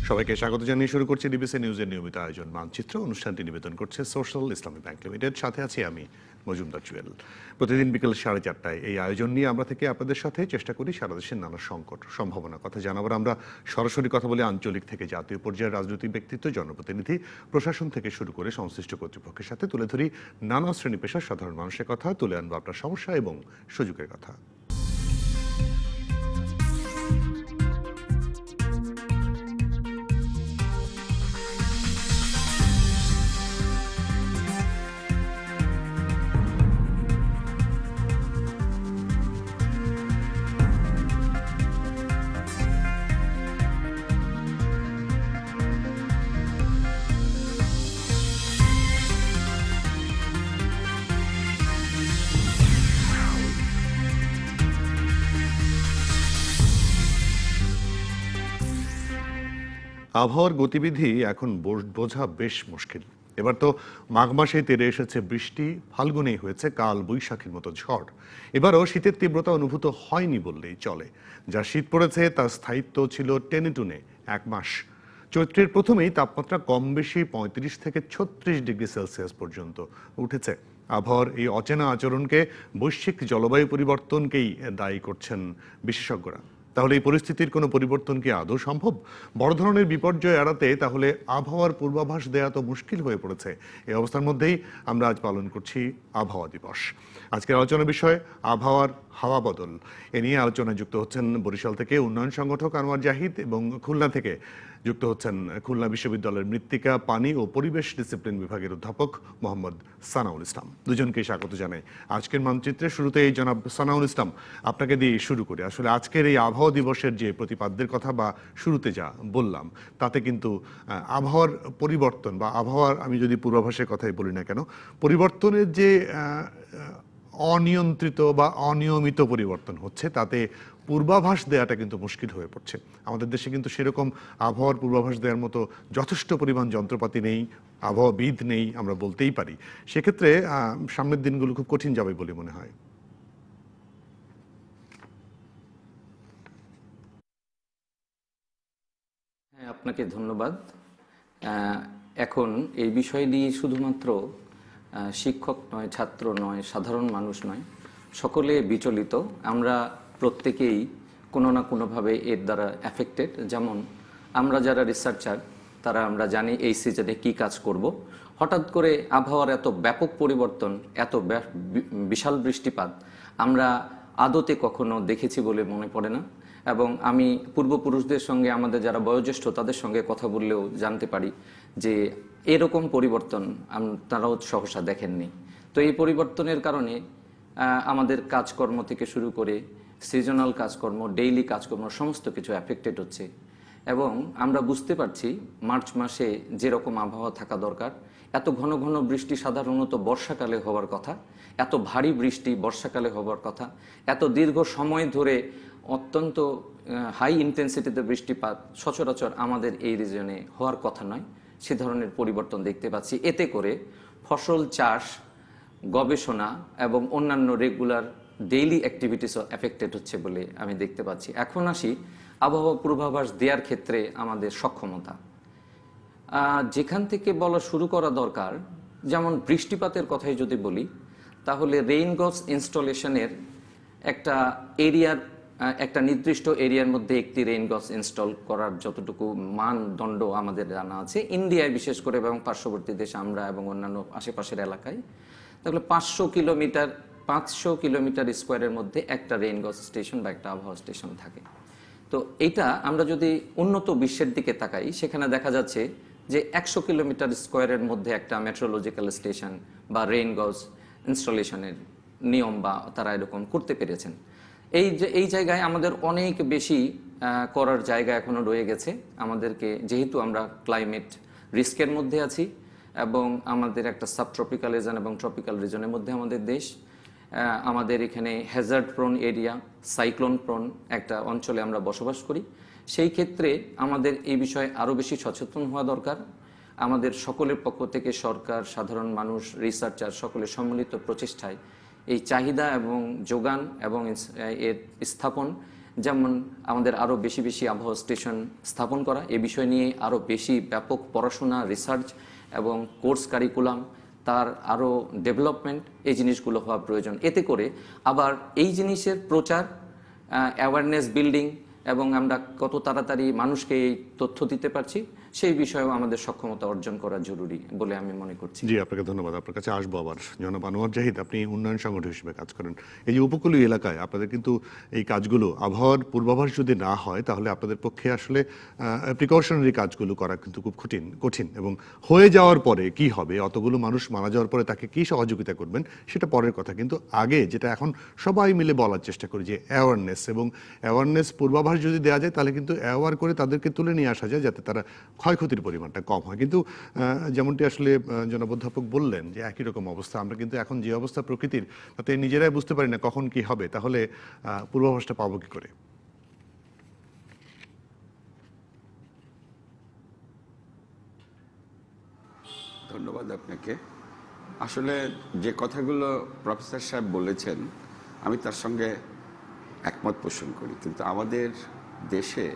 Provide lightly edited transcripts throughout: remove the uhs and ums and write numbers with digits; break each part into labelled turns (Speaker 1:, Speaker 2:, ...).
Speaker 1: সবাইকে স্বাগত জানিয়ে শুরু করছি ডিবিসি নিউজের নিয়মিত আয়োজন মানচিত্র। অনুষ্ঠানটি নিবেদন করছে সোশ্যাল ইসলামী ব্যাংক লিমিটেড। সাথে আছি আমি মজুমদার জুয়েল। প্রতিদিন বিকেল 4:30টায় এই আয়োজন নিয়ে আমরা থেকে আপনাদের সাথে চেষ্টা করি সারা দেশের নানা সংকট সম্ভাবনা কথা জানাবার। আমরা সরাসরি কথা বলি আঞ্চলিক থেকে জাতীয় পর্যায়ের রাজনৈতিক ব্যক্তিত্ব, জনপ্রতিনিধি, প্রশাসন থেকে শুরু করে সংশ্লিষ্ট কর্তৃপক্ষের সাথে তুলে ধরি নানা শ্রেণী পেশার সাধারণ মানুষের কথা, তুলে আনবো আপনার সমস্যা এবং সুযোগের কথা। আবহাওয়ার গতিবিধি এখন বোঝা বেশ মুশকিল। এবার তো মাঘ মাসে তেড়ে এসেছে বৃষ্টি, ফাল্গুনেই হয়েছে কাল বৈশাখীর মতো ঝড়। এবারও শীতের তীব্রতা অনুভূত হয়নি বললেই চলে। যা শীত পড়েছে তার স্থায়িত্ব ছিল টেনে টুনে 1 মাস। চৈত্রের প্রথমেই তাপমাত্রা কম বেশি 35 থেকে 36 ডিগ্রি সেলসিয়াস পর্যন্ত উঠেছে। আবহাওয়ার এই অচেনা আচরণকে বৈশ্বিক জলবায়ু পরিবর্তনকেই দায়ী করছেন বিশেষজ্ঞরা। তাহলে এই পরিস্থিতির কোনো পরিবর্তন কি আদৌ সম্ভব? বড় ধরনের বিপর্যয় এড়াতে তাহলে আবহাওয়ার পূর্বাভাস দেওয়া তো মুশকিল হয়ে পড়েছে। এই অবস্থার মধ্যেই আমরা আজ পালন করছি আবহাওয়া দিবস। আজকের আলোচনার বিষয় আবহাওয়ার হাওয়া বদল। এ নিয়ে আলোচনায় যুক্ত হচ্ছেন বরিশাল থেকে উন্নয়ন সংগঠক আনোয়ার জাহিদ এবং খুলনা থেকে যুক্ত হচ্ছেন খুলনা বিশ্ববিদ্যালয়ের মৃত্তিকা, পানি ও পরিবেশ ডিসিপ্লিন বিভাগের অধ্যাপক মোহাম্মদ সানাউল ইসলাম। দুজনকে স্বাগত জানাই আজকের মানচিত্রে। শুরুতেই জনাব সানাউল ইসলাম, আপনাকে দিয়ে শুরু করি। আসলে আজকের এই আবহাওয়া দিবসের যে প্রতিপাদ্যের কথা বা শুরুতে যা বললাম, তাতে কিন্তু আবহাওয়ার পরিবর্তন বা আবহাওয়ার, আমি যদি পূর্বাভাসের কথাই বলি না কেন, পরিবর্তনের যে অনিয়ন্ত্রিত বা অনিয়মিত পরিবর্তন হচ্ছে, তাতে পূর্বাভাস দেওয়াটা কিন্তু মুশকিল হয়ে পড়ছে। আমাদের দেশে কিন্তু সেরকম আবহাওয়ার পূর্বাভাস দেওয়ার মতো যথেষ্ট পরিমাণ যন্ত্রপাতি নেই, আবহাওয়াবিদ নেই, আমরা বলতেই পারি। সেক্ষেত্রে সামনের দিনগুলো খুব কঠিন যাবে বলে মনে হয়।
Speaker 2: হ্যাঁ, আপনাকে ধন্যবাদ। এখন এই বিষয় নিয়ে শুধুমাত্র শিক্ষক নয়, ছাত্র নয়, সাধারণ মানুষ নয়, সকলে বিচলিত। আমরা প্রত্যেকেই কোনো না কোনোভাবে এর দ্বারা অ্যাফেক্টেড। যেমন আমরা যারা রিসার্চার, তারা আমরা জানি এই সিজনে কী কাজ করব। হঠাৎ করে আবহাওয়ার এত ব্যাপক পরিবর্তন, এত বিশাল বৃষ্টিপাত আমরা আদতে কখনো দেখেছি বলে মনে পড়ে না। এবং আমি পূর্বপুরুষদের সঙ্গে, আমাদের যারা বয়োজ্যেষ্ঠ তাদের সঙ্গে কথা বললেও জানতে পারি যে এরকম পরিবর্তন তারাও সহসা দেখেননি। তো এই পরিবর্তনের কারণে আমাদের কাজকর্ম থেকে শুরু করে সিজনাল কাজকর্ম, ডেইলি কাজকর্ম সমস্ত কিছু অ্যাফেক্টেড হচ্ছে। এবং আমরা বুঝতে পারছি মার্চ মাসে যেরকম আবহাওয়া থাকা দরকার, এত ঘন ঘন বৃষ্টি সাধারণত বর্ষাকালে হওয়ার কথা, এত ভারী বৃষ্টি বর্ষাকালে হওয়ার কথা, এত দীর্ঘ সময় ধরে অত্যন্ত হাই ইন্টেন্সিটিতে বৃষ্টিপাত সচরাচর আমাদের এই রিজনে হওয়ার কথা নয়। সে ধরনের পরিবর্তন দেখতে পাচ্ছি। এতে করে ফসল চাষ, গবেষণা এবং অন্যান্য রেগুলার ডেইলি অ্যাক্টিভিটিসও অ্যাফেক্টেড হচ্ছে বলে আমি দেখতে পাচ্ছি। এখন আসি আবহাওয়া পূর্বাভাস দেওয়ার ক্ষেত্রে আমাদের সক্ষমতা। যেখান থেকে বলা শুরু করা দরকার, যেমন বৃষ্টিপাতের কথাই যদি বলি, তাহলে রেইন গজ ইনস্টলেশনের একটা নির্দিষ্ট এরিয়ার মধ্যে একটি রেইন গজ ইনস্টল করার যতটুকু মানদণ্ড আমাদের জানা আছে, ইন্ডিয়ায় বিশেষ করে এবং পার্শ্ববর্তী দেশ আমরা এবং অন্যান্য আশেপাশের এলাকায়, তাহলে 500 কিলোমিটার স্কোয়ারের মধ্যে একটা রেইন গজ স্টেশন বা একটা আবহাওয়া স্টেশন থাকে। তো এটা আমরা যদি উন্নত বিশ্বের দিকে তাকাই, সেখানে দেখা যাচ্ছে যে 100 কিলোমিটার স্কোয়ারের মধ্যে একটা মেট্রোলজিক্যাল স্টেশন বা রেইন গজ ইনস্টলেশনের নিয়ম বা তারা এরকম করতে পেরেছেন। এই জায়গায় আমাদের অনেক বেশি করার জায়গা এখনো রয়ে গেছে আমাদেরকে, যেহেতু আমরা ক্লাইমেট রিস্কের মধ্যে আছি এবং আমাদের একটা সাবট্রপিক্যাল রিজন এবং ট্রপিক্যাল রিজনের মধ্যে আমাদের দেশ। আমাদের এখানে Hazard prone area, cyclone prone একটা অঞ্চলে আমরা বসবাস করি। সেই ক্ষেত্রে আমাদের এই বিষয়ে আরও বেশি সচেতন হওয়া দরকার। আমাদের সকলের পক্ষ থেকে সরকার, সাধারণ মানুষ, রিসার্চার সকলের সম্মিলিত প্রচেষ্টায় এই চাহিদা এবং যোগান এবং এর স্থাপন যেমন আমাদের আরও বেশি বেশি আবহাওয়া স্টেশন স্থাপন করা, এ বিষয় নিয়ে আরও বেশি ব্যাপক পড়াশোনা, রিসার্চ এবং কোর্স কারিকুলাম, তার আরও ডেভেলপমেন্ট, এই জিনিসগুলো হওয়া প্রয়োজন। এতে করে আবার এই জিনিসের প্রচার, অ্যাওয়ারনেস বিল্ডিং এবং আমরা কত তাড়াতাড়ি মানুষকে এই তথ্য দিতে পারছি সেই বিষয়েও আমাদের সক্ষমতা অর্জন করা জরুরি বলে আমি মনে করছি।
Speaker 1: জি, আপনাকে ধন্যবাদ। আপনার কাছে আসবো আবার। জনাব আনোয়ার জাহিদ, আপনি উন্নয়ন সংগঠক হিসেবে কাজ করেন। এই যে উপকূলীয় এলাকায় আপনাদের কিন্তু এই কাজগুলো, আবহাওয়ার পূর্বাভাস যদি না হয় তাহলে আপনাদের পক্ষে আসলে প্রিকশনারি কাজগুলো করা কিন্তু খুব কঠিন এবং হয়ে যাওয়ার পরে কি হবে, অতগুলো মানুষ মারা যাওয়ার পরে তাকে কি সহযোগিতা করবেন সেটা পরের কথা। কিন্তু আগে যেটা এখন সবাই মিলে বলার চেষ্টা করি যে অ্যাওয়ারনেস, এবং অ্যাওয়ারনেস পূর্বাভাস যদি দেওয়া যায় তাহলে কিন্তু অ্যাওয়ার করে তাদেরকে তুলে নিয়ে আসা যায় যাতে তারা ক্ষয়ক্ষতির পরিমাণটা কম হয়। কিন্তু যেমনটি আসলে জনাব অধ্যাপক বললেন যে একই রকম অবস্থা, আমরা কিন্তু এখন যে অবস্থা প্রকৃতির তাতে নিজেরাই বুঝতে পারি না কখন কি হবে, তাহলে পূর্বাভাসটা পাবো কি করে?
Speaker 3: ধন্যবাদ আপনাকে। আসলে যে কথাগুলো প্রফেসর সাহেব বলেছেন আমি তার সঙ্গে একমত পোষণ করি, কিন্তু আমাদের দেশে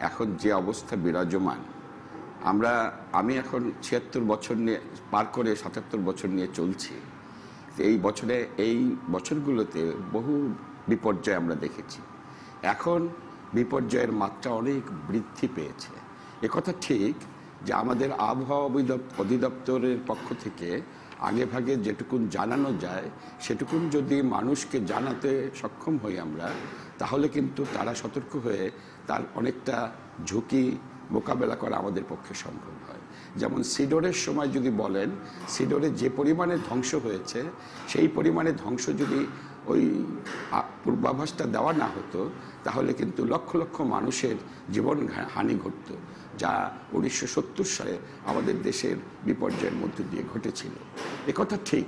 Speaker 3: এখন যে অবস্থা বিরাজমান, আমি এখন ৭৬ বছর নিয়ে পার করে ৭৭ বছর নিয়ে চলছি। এই বছরগুলোতে বহু বিপর্যয় আমরা দেখেছি। এখন বিপর্যয়ের মাত্রা অনেক বৃদ্ধি পেয়েছে। একথা ঠিক যে আমাদের আবহাওয়া অধিদপ্তরের পক্ষ থেকে আগে ভাগে যেটুকুন জানানো যায় সেটুকুন যদি মানুষকে জানাতে সক্ষম হই আমরা, তাহলে কিন্তু তারা সতর্ক হয়ে তার অনেকটা ঝুঁকি মোকাবেলা করা আমাদের পক্ষে সম্ভব হয়। যেমন সিডরের সময় যদি বলেন, সিডরে যে পরিমাণে ধ্বংস হয়েছে সেই পরিমাণে ধ্বংস যদি ওই পূর্বাভাসটা দেওয়া না হতো তাহলে কিন্তু লক্ষ লক্ষ মানুষের জীবন হানি ঘটত, যা 1970 সালে আমাদের দেশের বিপর্যয়ের মধ্য দিয়ে ঘটেছিল। একথা ঠিক।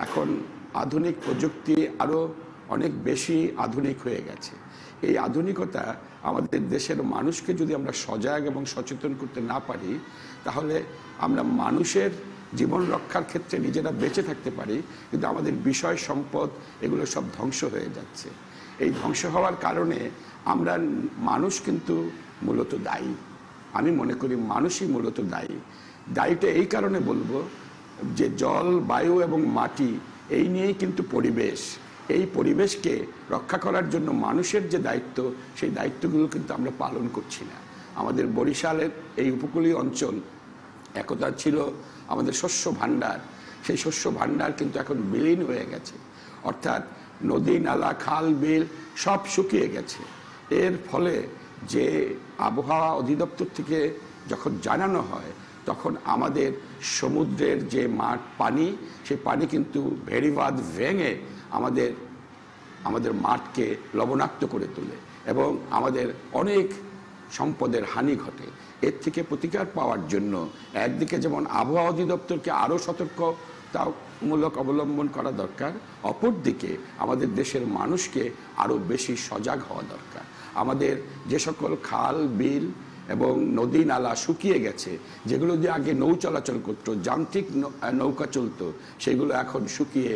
Speaker 3: এখন আধুনিক প্রযুক্তি আরও অনেক বেশি আধুনিক হয়ে গেছে। এই আধুনিকতা আমাদের দেশের মানুষকে যদি আমরা সজাগ এবং সচেতন করতে না পারি তাহলে আমরা মানুষের জীবন রক্ষার ক্ষেত্রে নিজেরা বেঁচে থাকতে পারি, কিন্তু আমাদের বিষয় সম্পদ এগুলো সব ধ্বংস হয়ে যাচ্ছে। এই ধ্বংস হওয়ার কারণে মানুষ কিন্তু মূলত দায়ী। আমি মনে করি মানুষই মূলত দায়ী। দায়ীটা এই কারণে বলবো যে জল, বায়ু এবং মাটি এই নিয়েই কিন্তু পরিবেশ। এই পরিবেশকে রক্ষা করার জন্য মানুষের যে দায়িত্ব, সেই দায়িত্বগুলো কিন্তু আমরা পালন করছি না। আমাদের বরিশালের এই উপকূলীয় অঞ্চল একদা ছিল আমাদের শস্য ভাণ্ডার, সেই শস্য ভাণ্ডার কিন্তু এখন বিলীন হয়ে গেছে। অর্থাৎ নদী, নালা, খাল, বিল সব শুকিয়ে গেছে। এর ফলে যে আবহাওয়া অধিদপ্তর থেকে যখন জানানো হয় তখন আমাদের সমুদ্রের যে পানি, সেই পানি কিন্তু ভেড়িবাঁধ ভেঙে আমাদের মাঠকে লবণাক্ত করে তোলে এবং আমাদের অনেক সম্পদের হানি ঘটে। এর থেকে প্রতিকার পাওয়ার জন্য একদিকে যেমন আবহাওয়া অধিদপ্তরকে আরও সতর্কতামূলক অবলম্বন করা দরকার, অপরদিকে আমাদের দেশের মানুষকে আরও বেশি সজাগ হওয়া দরকার। আমাদের যে সকল খাল, বিল এবং নদী, নালা শুকিয়ে গেছে, যেগুলো দিয়ে আগে নৌ চলাচল করতো, যান্ত্রিক নৌকা চলতো, সেগুলো এখন শুকিয়ে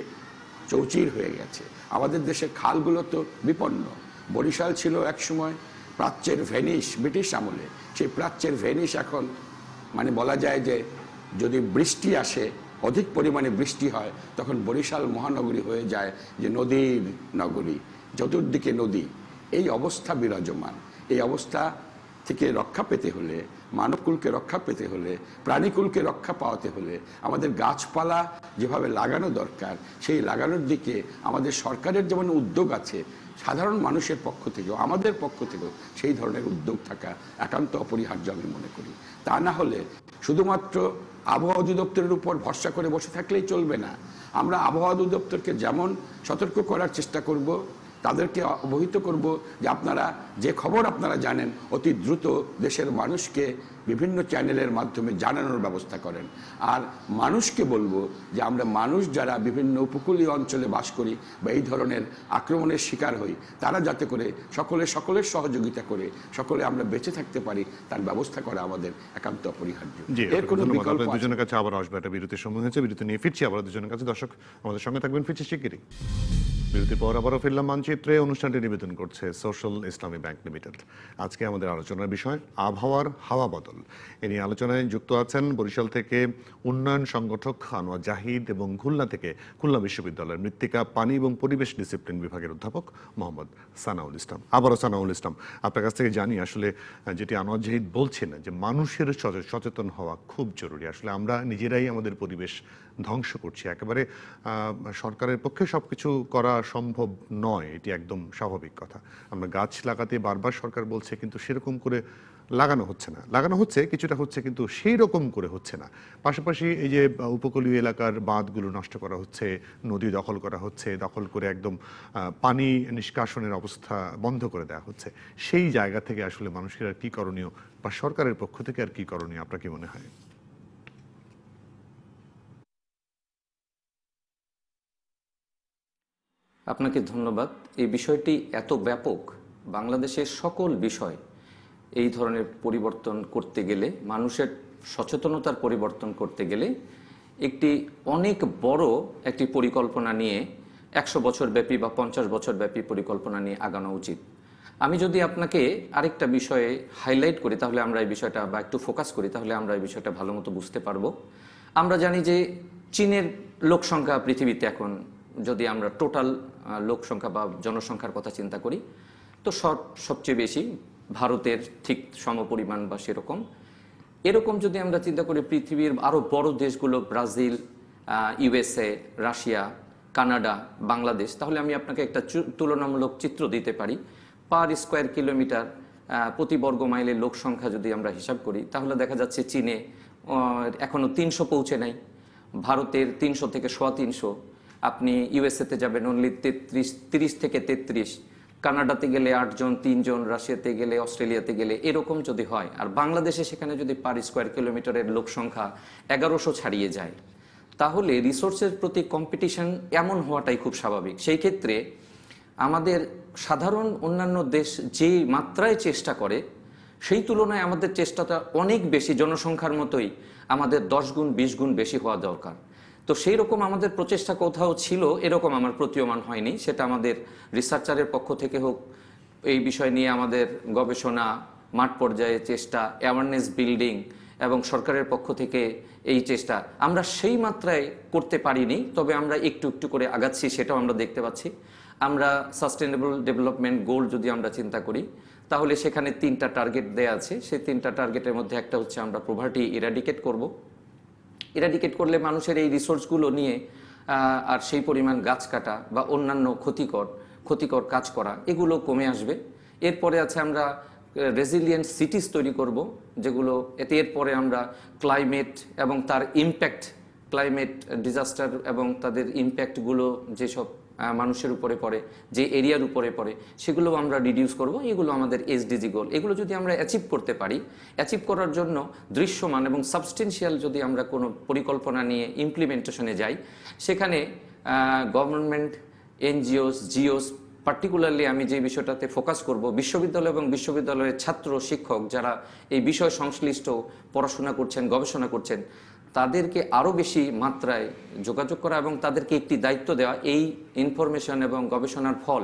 Speaker 3: চৌচির হয়ে গেছে। আমাদের দেশের খালগুলো তো বিপন্ন। বরিশাল ছিল একসময় প্রাচ্যের ভেনিস, ব্রিটিশ আমলে। সেই প্রাচ্যের ভেনিস এখন বলা যায় যে যদি বৃষ্টি আসে, অধিক পরিমাণে বৃষ্টি হয়, তখন বরিশাল মহানগরী হয়ে যায় যে নদীর নগরী, চতুর্দিকে নদী। এই অবস্থা বিরাজমান। এই অবস্থা থেকে রক্ষা পেতে হলে, মানবকুলকে রক্ষা পেতে হলে, প্রাণীকুলকে রক্ষা পাওয়াতে হলে আমাদের গাছপালা যেভাবে লাগানো দরকার, সেই লাগানোর দিকে আমাদের সরকারের যেমন উদ্যোগ আছে, সাধারণ মানুষের পক্ষ থেকেও, আমাদের পক্ষ থেকেও সেই ধরনের উদ্যোগ থাকা একান্ত অপরিহার্য আমি মনে করি। তা না হলে শুধুমাত্র আবহাওয়া অধিদপ্তরের উপর ভরসা করে বসে থাকলেই চলবে না। আমরা আবহাওয়া অধিদপ্তরকে যেমন সতর্ক করার চেষ্টা করব, তাদেরকে অবহিত করব যে আপনারা যে খবর আপনারা জানেন অতি দ্রুত দেশের মানুষকে বিভিন্ন চ্যানেলের মাধ্যমে জানানোর ব্যবস্থা করেন। আর মানুষকে বলবো যে আমরা মানুষ যারা বিভিন্ন উপকূলীয় অঞ্চলে বাস করি বা এই ধরনের আক্রমণের শিকার হই, তারা যাতে করে সকলের সহযোগিতা করে সকলে আমরা বেঁচে থাকতে পারি তার ব্যবস্থা করা আমাদের একান্ত অপরিহার্য। এর কোনো বিকল্প
Speaker 1: দুজনের কাছে আবার আসবে, একটা বিরতির সময় হয়েছে, বিরতি নিয়ে ফিরছি আবার দুজনের কাছে। দর্শক আমাদের সঙ্গে থাকবেন, ফিরছি শিগগিরই। বিরতির পর আবারও ফিরলাম মানচিত্রে। অনুষ্ঠানটি নিবেদন করছে সোশ্যাল ইসলামী ব্যাংক লিমিটেড। আজকে আমাদের আলোচনার বিষয় আবহাওয়ার হাওয়া বদল। এ নিয়ে আলোচনায় যুক্ত আছেন বরিশাল থেকে উন্নয়ন সংগঠক আনোয়ার জাহিদ এবং খুলনা থেকে খুলনা বিশ্ববিদ্যালয়ের মৃত্তিকা, পানি এবং পরিবেশ ডিসিপ্লিন বিভাগের অধ্যাপক মোহাম্মদ সানাউল ইসলাম। আবারও সানাউল ইসলাম, আপনার কাছ থেকে জানি আসলে যেটি আনোয়ার জাহিদ বলছেন যে মানুষের সচেতন হওয়া খুব জরুরি। আসলে আমরা নিজেরাই আমাদের পরিবেশ ধ্বংস করছি। একেবারে সরকারের পক্ষে সবকিছু করা সম্ভব নয়, এটি একদম স্বাভাবিক কথা। আমরা গাছ লাগাতে বারবার সরকার বলছে, কিন্তু সেরকম করে লাগানো হচ্ছে না। লাগানো হচ্ছে, কিছুটা হচ্ছে, কিন্তু সেই রকম করে হচ্ছে না। পাশাপাশি এই যে উপকূলীয় এলাকার বাঁধগুলো নষ্ট করা হচ্ছে, নদী দখল করা হচ্ছে, দখল করে একদম পানি নিষ্কাশনের অবস্থা বন্ধ করে দেওয়া হচ্ছে। সেই জায়গা থেকে আসলে মানুষের আর কি করণীয়, বা সরকারের পক্ষ থেকে আর কি করণীয়, আপনার কি মনে হয়?
Speaker 2: আপনাকে ধন্যবাদ। এই বিষয়টি এত ব্যাপক, বাংলাদেশের সকল বিষয় এই ধরনের পরিবর্তন করতে গেলে, মানুষের সচেতনতার পরিবর্তন করতে গেলে একটি অনেক বড় একটি পরিকল্পনা নিয়ে 100 বছর ব্যাপী বা 50 বছর ব্যাপী পরিকল্পনা নিয়ে আগানো উচিত। আমি যদি আপনাকে আরেকটা বিষয়ে হাইলাইট করি, তাহলে আমরা এই বিষয়টা, বা একটু ফোকাস করি, তাহলে আমরা এই বিষয়টা ভালো মতো বুঝতে পারবো। আমরা জানি যে চীনের লোক সংখ্যা পৃথিবীতে এখন, যদি আমরা টোটাল লোক সংখ্যা বা জনসংখ্যার কথা চিন্তা করি, তো সবচেয়ে বেশি ভারতের ঠিক সমপরিমাণ বা সেরকম। এরকম যদি আমরা চিন্তা করি পৃথিবীর আরও বড় দেশগুলো, Brazil, USA, Russia, Canada, Bangladesh, তাহলে আমি আপনাকে একটা তুলনামূলক চিত্র দিতে পারি। পার স্কোয়ার কিলোমিটার প্রতি বর্গ মাইলের লোক সংখ্যা যদি আমরা হিসাব করি, তাহলে দেখা যাচ্ছে চীনে এখনও 300 পৌঁছে নাই, ভারতের 300 থেকে 350, আপনি ইউএসএতে যাবেন অনলি 30 থেকে 33, কানাডাতে গেলে 8 জন 3 জন, রাশিয়াতে গেলে, অস্ট্রেলিয়াতে গেলে এরকম যদি হয়, আর বাংলাদেশে সেখানে যদি পার স্কোয়ার কিলোমিটারের লোক সংখ্যা 1100 ছাড়িয়ে যায়, তাহলে রিসোর্সের প্রতি কম্পিটিশন এমন হওয়াটাই খুব স্বাভাবিক। সেই ক্ষেত্রে আমাদের সাধারণ অন্যান্য দেশ যে মাত্রায় চেষ্টা করে, সেই তুলনায় আমাদের চেষ্টাটা অনেক বেশি, জনসংখ্যার মতোই আমাদের 10 গুণ 20 গুণ বেশি হওয়া দরকার। তো সেই রকম আমাদের প্রচেষ্টা কোথাও ছিল, এরকম আমার প্রতীয়মান হয়নি। সেটা আমাদের রিসার্চারের পক্ষ থেকে হোক, এই বিষয় নিয়ে আমাদের গবেষণা, মাঠ পর্যায়ে চেষ্টা, অ্যাওয়ারনেস বিল্ডিং, এবং সরকারের পক্ষ থেকে এই চেষ্টা আমরা সেই মাত্রায় করতে পারিনি। তবে আমরা একটু একটু করে আগাচ্ছি, সেটাও আমরা দেখতে পাচ্ছি। আমরা সাস্টেনেবল ডেভেলপমেন্ট গোল যদি আমরা চিন্তা করি, তাহলে সেখানে 3টা টার্গেট দেয়া আছে। সেই 3টা টার্গেটের মধ্যে একটা হচ্ছে আমরা পভার্টি ইরাডিকেট করব। ইরাডিকেট করলে মানুষের এই রিসোর্সগুলো নিয়ে আর সেই পরিমাণ গাছ কাটা বা অন্যান্য ক্ষতিকর কাজ করা, এগুলো কমে আসবে। এরপরে আছে আমরা রেজিলিয়েন্ট সিটিজ তৈরি করব, যেগুলো এরপরে আমরা ক্লাইমেট এবং তার ইম্প্যাক্ট, ক্লাইমেট ডিজাস্টার এবং তাদের ইম্প্যাক্টগুলো যেসব মানুষের উপরে পড়ে, যে এরিয়ার উপরে পড়ে, সেগুলো আমরা রিডিউস করব। এগুলো আমাদের এসডিজি গোল। এগুলো যদি আমরা অ্যাচিভ করতে পারি, অ্যাচিভ করার জন্য দৃশ্যমান এবং সাবস্টেন্সিয়াল যদি আমরা কোনো পরিকল্পনা নিয়ে ইমপ্লিমেন্টেশনে যাই, সেখানে গভর্নমেন্ট, এনজিওস, জিওস, পার্টিকুলারলি আমি যে বিষয়টাতে ফোকাস করব, বিশ্ববিদ্যালয় এবং বিশ্ববিদ্যালয়ের ছাত্র শিক্ষক যারা এই বিষয় সংশ্লিষ্ট পড়াশোনা করছেন, গবেষণা করছেন, তাদেরকে আরও বেশি মাত্রায় যোগাযোগ করা এবং তাদেরকে একটি দায়িত্ব দেওয়া, এই ইনফরমেশন এবং গবেষণার ফল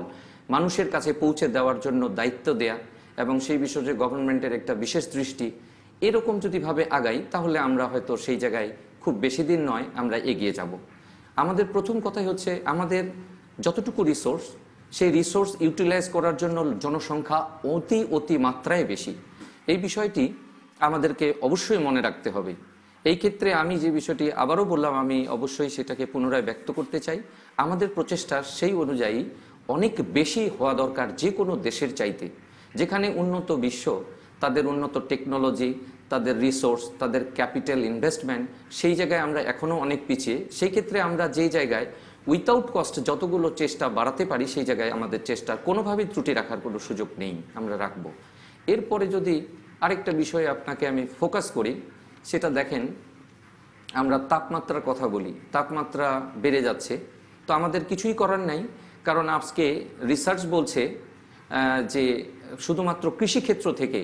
Speaker 2: মানুষের কাছে পৌঁছে দেওয়ার জন্য দায়িত্ব দেয়া, এবং সেই বিষয়ে গভর্নমেন্টের একটা বিশেষ দৃষ্টি, এরকম যদি ভাবে আগাই, তাহলে আমরা হয়তো সেই জায়গায় খুব বেশি দিন নয় আমরা এগিয়ে যাব। আমাদের প্রথম কথাই হচ্ছে, আমাদের যতটুকু রিসোর্স, সেই রিসোর্স ইউটিলাইজ করার জন্য জনসংখ্যা অতি মাত্রায় বেশি। এই বিষয়টি আমাদেরকে অবশ্যই মনে রাখতে হবে। এই ক্ষেত্রে আমি যে বিষয়টি আবারও বললাম, আমি অবশ্যই সেটাকে পুনরায় ব্যক্ত করতে চাই। আমাদের প্রচেষ্টা সেই অনুযায়ী অনেক বেশি হওয়া দরকার যে কোনো দেশের চাইতে। যেখানে উন্নত বিশ্ব, তাদের উন্নত টেকনোলজি, তাদের রিসোর্স, তাদের ক্যাপিটাল ইনভেস্টমেন্ট, সেই জায়গায় আমরা এখনও অনেক পিছিয়ে। সেই ক্ষেত্রে আমরা যেই জায়গায় উইথাউট কস্ট যতগুলো চেষ্টা বাড়াতে পারি, সেই জায়গায় আমাদের চেষ্টা কোনোভাবেই ত্রুটি রাখার কোনো সুযোগ নেই, আমরা রাখব। এরপরে যদি আরেকটা বিষয়ে আপনাকে আমি ফোকাস করি, সেটা দেখেন, আমরা তাপমাত্রার কথা বলি, তাপমাত্রা বেড়ে যাচ্ছে। তো আমাদের কিছুই করার নাই, কারণ আজকে রিসার্চ বলছে যে শুধুমাত্র কৃষিক্ষেত্র থেকে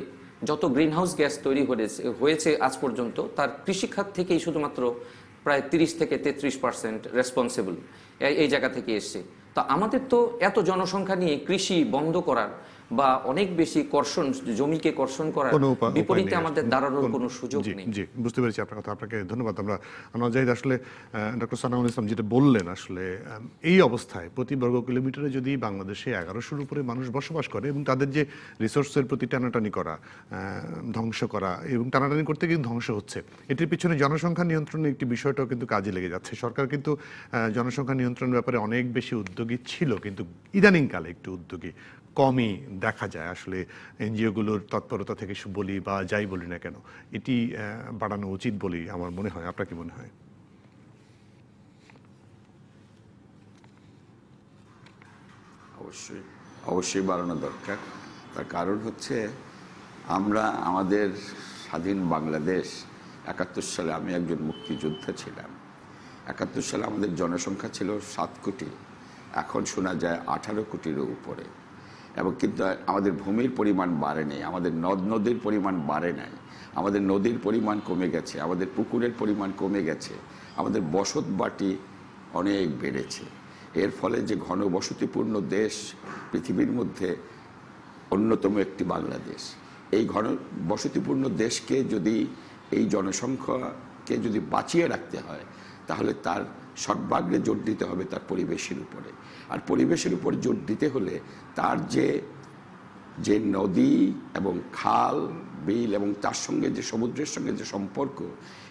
Speaker 2: যত গ্রিনহাউস গ্যাস তৈরি হয়েছে আজ পর্যন্ত, তার কৃষিখাত থেকেই শুধুমাত্র প্রায় 30 থেকে 33% রেসপন্সিবল, এই জায়গা থেকে এসছে। তো আমাদের তো এত জনসংখ্যা নিয়ে কৃষি বন্ধ করার বা অনেক বেশি কর্ষণ, জমিকে কর্ষণ করার
Speaker 1: কোনো উপায়
Speaker 2: বিপরীতে
Speaker 1: নেই
Speaker 2: আমাদের দাঁড়ানোর কোনো সুযোগ
Speaker 1: জি
Speaker 2: নেই।
Speaker 1: জি, বুঝতে পেরেছি আপনার কথা। আপনাকে ধন্যবাদ। আমরা আনোয়ার জাহিদ, আসলে ডক্টর সানাউল ইসলাম যেটা বললেন, আসলে এই অবস্থায় প্রতি বর্গ কিলোমিটারে যদি বাংলাদেশে 1100-র উপরে মানুষ বসবাস করে এবং তাদের যে রিসোর্সের প্রতি টানাটানি করা, ধ্বংস করা, এবং টানাটানি করতে কিন্তু ধ্বংস হচ্ছে, এটির পিছনে জনসংখ্যা নিয়ন্ত্রণের একটি বিষয়টাও কিন্তু কাজে লেগে যাচ্ছে। সরকার কিন্তু জনসংখ্যা নিয়ন্ত্রণের ব্যাপারে অনেক বেশি উদ্যোগী ছিল, কিন্তু ইদানিংকালে একটু উদ্যোগী কমই দেখা যায়। আসলে এনজিওগুলোর তৎপরতা থেকে বলি বা যাই বলি না কেন, এটি বাড়ানো উচিত বলেই আমার মনে হয়। আপনার কি মনে হয়?
Speaker 3: অবশ্যই অবশ্যই বাড়ানো দরকার। তার কারণ হচ্ছে, আমরা আমাদের স্বাধীন বাংলাদেশ 71 সালে, আমি একজন মুক্তিযোদ্ধা ছিলাম। 71 সালে আমাদের জনসংখ্যা ছিল 7 কোটি, এখন শোনা যায় 18 কোটিরও উপরে। এবং কিন্তু আমাদের ভূমির পরিমাণ বাড়েনি, আমাদের নদ নদীর পরিমাণ বাড়ে নাই, আমাদের নদীর পরিমাণ কমে গেছে, আমাদের পুকুরের পরিমাণ কমে গেছে, আমাদের বসত বাটি অনেক বেড়েছে। এর ফলে যে ঘনবসতিপূর্ণ দেশ পৃথিবীর মধ্যে অন্যতম একটি বাংলাদেশ, এই ঘনবসতিপূর্ণ দেশকে যদি, এই জনসংখ্যাকে যদি বাঁচিয়ে রাখতে হয়, তাহলে তার সর্বাগ্রে জোর দিতে হবে তার পরিবেশের উপরে। আর পরিবেশের উপর জোর দিতে হলে তার যে নদী এবং খাল বিল এবং তার সঙ্গে যে সমুদ্রের সঙ্গে যে সম্পর্ক,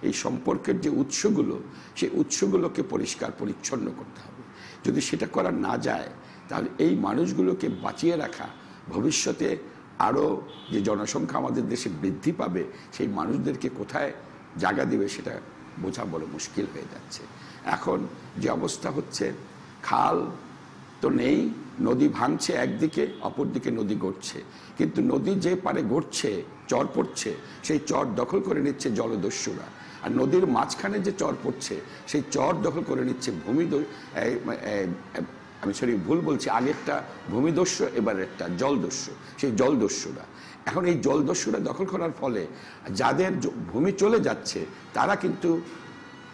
Speaker 3: এই সম্পর্কের যে উৎসগুলো, সেই উৎসগুলোকে পরিষ্কার পরিচ্ছন্ন করতে হবে। যদি সেটা করা না যায়, তাহলে এই মানুষগুলোকে বাঁচিয়ে রাখা, ভবিষ্যতে আরও যে জনসংখ্যা আমাদের দেশে বৃদ্ধি পাবে, সেই মানুষদেরকে কোথায় জায়গা দেবে সেটা বোঝা বড় মুশকিল হয়ে যাচ্ছে। এখন যে অবস্থা হচ্ছে, খাল তো নেই, নদী ভাঙছে একদিকে, অপরদিকে নদী গড়ছে, কিন্তু নদী যে পারে গড়ছে, চর পড়ছে, সেই চর দখল করে নিচ্ছে জলদস্যুরা। আর নদীর মাঝখানে যে চর পড়ছে, সেই চর দখল করে নিচ্ছে আমি ভুল বলছি, আগেরটা ভূমিদস্যু, এবার একটা জলদস্যু, সেই জলদস্যুরা। এখন এই জলদস্যুরা দখল করার ফলে যাদের ভূমি চলে যাচ্ছে, তারা কিন্তু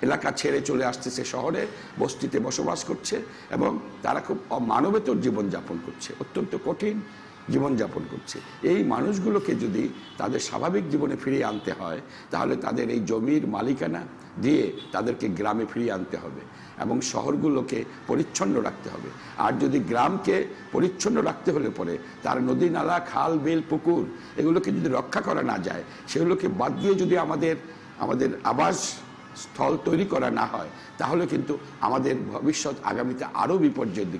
Speaker 3: এলাকা ছেড়ে চলে আসতেছে শহরে, বস্তিতে বসবাস করছে, এবং তারা খুব অমানবেতর জীবনযাপন করছে, অত্যন্ত কঠিন জীবনযাপন করছে। এই মানুষগুলোকে যদি তাদের স্বাভাবিক জীবনে ফিরিয়ে আনতে হয়, তাহলে তাদের এই জমির মালিকানা দিয়ে তাদেরকে গ্রামে ফিরিয়ে আনতে হবে এবং শহরগুলোকে পরিচ্ছন্ন রাখতে হবে। আর যদি গ্রামকে পরিচ্ছন্ন রাখতে হলে পরে তার নদী নালা, খাল বিল, পুকুর, এগুলোকে যদি রক্ষা করা না যায়, সেগুলোকে বাদ দিয়ে যদি আমাদের আবাস স্থল তৈরি করা না হয়, তাহলে কিন্তু আমাদের ভবিষ্যৎ আগামীতে আরও বিপর্যয়ের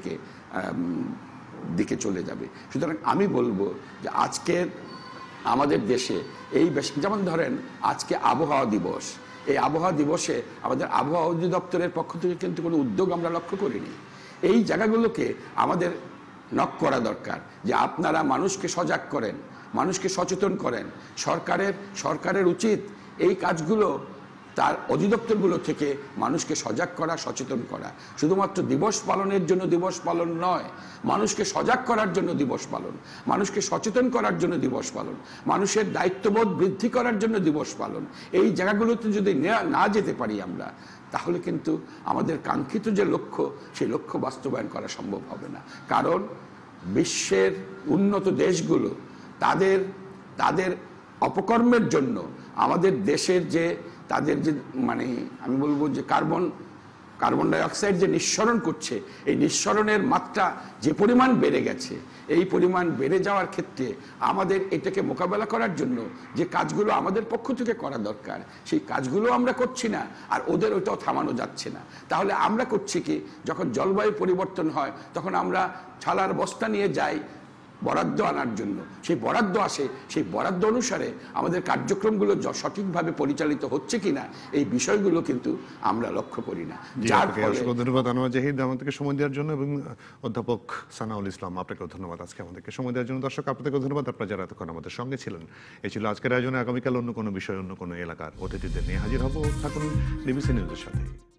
Speaker 3: দিকে চলে যাবে। সুতরাং আমি বলবো যে আজকের আমাদের দেশে যেমন ধরেন আজকে আবহাওয়া দিবস, এই আবহাওয়া দিবসে আমাদের আবহাওয়া অধিদপ্তরের পক্ষ থেকে কিন্তু কোনো উদ্যোগ আমরা লক্ষ্য করিনি। এই জায়গাগুলোকে আমাদের নক করা দরকার, যে আপনারা মানুষকে সজাগ করেন, মানুষকে সচেতন করেন। সরকারের উচিত এই কাজগুলো তার অধিদপ্তরগুলো থেকে মানুষকে সজাগ করা, সচেতন করা। শুধুমাত্র দিবস পালনের জন্য দিবস পালন নয়, মানুষকে সজাগ করার জন্য দিবস পালন, মানুষকে সচেতন করার জন্য দিবস পালন, মানুষের দায়িত্ববোধ বৃদ্ধি করার জন্য দিবস পালন। এই জায়গাগুলোতে যদি না যেতে পারি আমরা, তাহলে কিন্তু আমাদের কাঙ্ক্ষিত যে লক্ষ্য, সেই লক্ষ্য বাস্তবায়ন করা সম্ভব হবে না। কারণ বিশ্বের উন্নত দেশগুলো তাদের অপকর্মের জন্য আমাদের দেশের তাদের যে আমি বলবো যে কার্বন ডাইঅক্সাইড যে নিঃসরণ করছে, এই নিঃসরণের মাত্রা যে পরিমাণ বেড়ে গেছে, এই পরিমাণ বেড়ে যাওয়ার ক্ষেত্রে আমাদের এটাকে মোকাবেলা করার জন্য যে কাজগুলো আমাদের পক্ষ থেকে করা দরকার, সেই কাজগুলো আমরা করছি না, আর ওদের ওইটাও থামানো যাচ্ছে না। তাহলে আমরা করছি কি, যখন জলবায়ু পরিবর্তন হয়, তখন আমরা ছালার বস্তা নিয়ে যাই বরাদ্দ আনার জন্য, সেই বরাদ্দ আসে, সেই বরাদ্দ অনুসারে আমাদের কার্যক্রমগুলো সঠিকভাবে পরিচালিত হচ্ছে কিনা, এই বিষয়গুলো কিন্তু আমরা লক্ষ্য করি না। যার ফলে
Speaker 1: ধন্যবাদ আনোয়ার জাহিদ আমাদেরকে সময় দেওয়ার জন্য, এবং অধ্যাপক সানাউল ইসলাম, আপনাকেও ধন্যবাদ আজকে আমাদেরকে সময় দেওয়ার জন্য। দর্শক, আপনাদেরকেও ধন্যবাদ, আপনারা যারা এতক্ষণ আমাদের সঙ্গে ছিলেন। এই ছিল আজকের আয়োজনে। আগামীকাল অন্য কোনো বিষয়, অন্য কোনো এলাকার অতিথিদের নিয়ে হাজির হব। থাকুন ডিবিসি নিউজের সাথে।